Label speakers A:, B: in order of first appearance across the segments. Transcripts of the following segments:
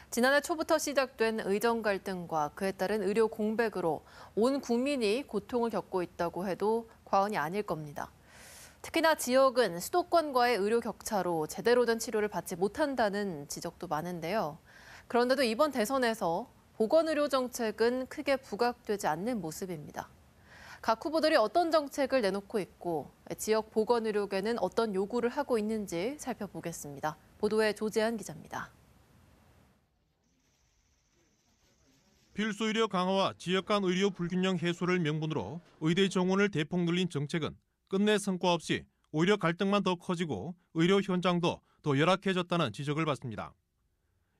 A: 지난해 초부터 시작된 의정 갈등과 그에 따른 의료 공백으로 온 국민이 고통을 겪고 있다고 해도 과언이 아닐 겁니다. 특히나 지역은 수도권과의 의료 격차로 제대로 된 치료를 받지 못한다는 지적도 많은데요. 그런데도 이번 대선에서 보건의료 정책은 크게 부각되지 않는 모습입니다. 각 후보들이 어떤 정책을 내놓고 있고 지역 보건의료계는 어떤 요구를 하고 있는지 살펴보겠습니다. 보도에 조재한 기자입니다.
B: 필수의료 강화와 지역 간 의료 불균형 해소를 명분으로 의대 정원을 대폭 늘린 정책은 끝내 성과 없이 오히려 갈등만 더 커지고 의료 현장도 더 열악해졌다는 지적을 받습니다.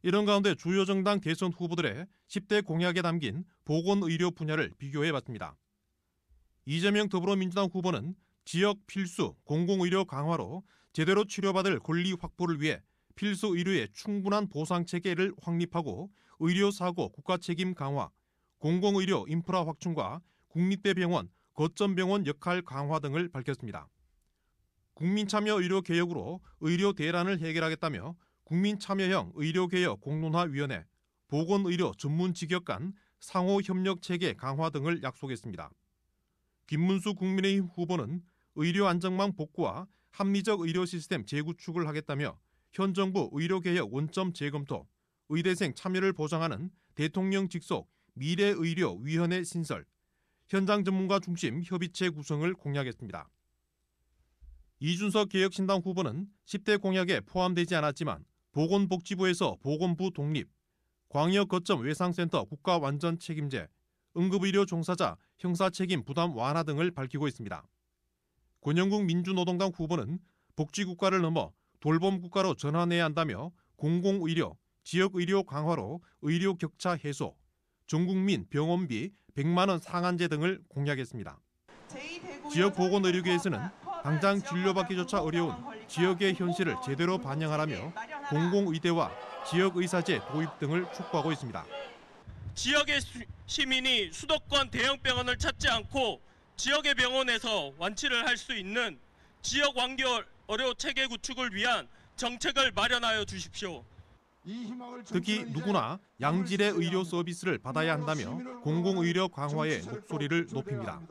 B: 이런 가운데 주요 정당 대선 후보들의 10대 공약에 담긴 보건의료 분야를 비교해봤습니다. 이재명 더불어민주당 후보는 지역 필수 공공의료 강화로 제대로 치료받을 권리 확보를 위해 필수 의료의 충분한 보상 체계를 확립하고 의료사고 국가책임 강화, 공공의료 인프라 확충과 국립대병원, 거점병원 역할 강화 등을 밝혔습니다. 국민참여의료개혁으로 의료 대란을 해결하겠다며 국민참여형 의료개혁 공론화위원회, 보건의료 전문직역 간 상호협력체계 강화 등을 약속했습니다. 김문수 국민의힘 후보는 의료 안정망 복구와 합리적 의료 시스템 재구축을 하겠다며 현 정부 의료개혁 원점 재검토, 의대생 참여를 보장하는 대통령 직속 미래의료위원회 신설, 현장 전문가 중심 협의체 구성을 공약했습니다. 이준석 개혁신당 후보는 10대 공약에 포함되지 않았지만 보건복지부에서 보건부 독립, 광역 거점 외상센터 국가 완전 책임제, 응급의료 종사자 형사책임 부담 완화 등을 밝히고 있습니다. 권영국 민주노동당 후보는 복지국가를 넘어 돌봄국가로 전환해야 한다며 공공의료, 지역의료 강화로 의료 격차 해소, 전국민 병원비 100만 원 상한제 등을 공약했습니다. 지역 보건의료계에서는 당장 진료받기조차 어려운 지역의 현실을 제대로 반영하라며 공공의대와 지역의사제 도입 등을 촉구하고 있습니다.
C: 지역의 시민이 수도권 대형 병원을 찾지 않고 지역의 병원에서 완치를 할 수 있는 지역 완결 의료 체계 구축을 위한 정책을 마련하여 주십시오.
B: 특히 누구나 양질의 의료 서비스를 받아야 한다며 공공의료 강화에 목소리를 높입니다.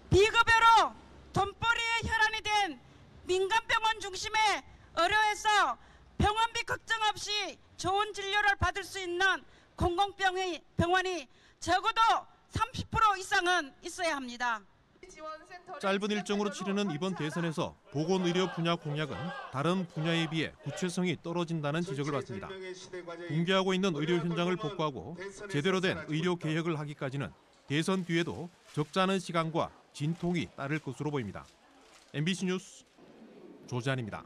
D: 비급여로 돈벌이에 혈안이 된 민간병원 중심의 의료에서 병원비 걱정 없이 좋은 진료를 받을 수 있는 공공병원이 적어도 30% 이상은 있어야 합니다.
B: 짧은 일정으로 치르는 이번 대선에서 보건의료 분야 공약은 다른 분야에 비해 구체성이 떨어진다는 지적을 받습니다. 붕괴하고 있는 의료 현장을 복구하고 제대로 된 의료 개혁을 하기까지는 대선 뒤에도 적지 않은 시간과 진통이 따를 것으로 보입니다. MBC 뉴스 조재한입니다.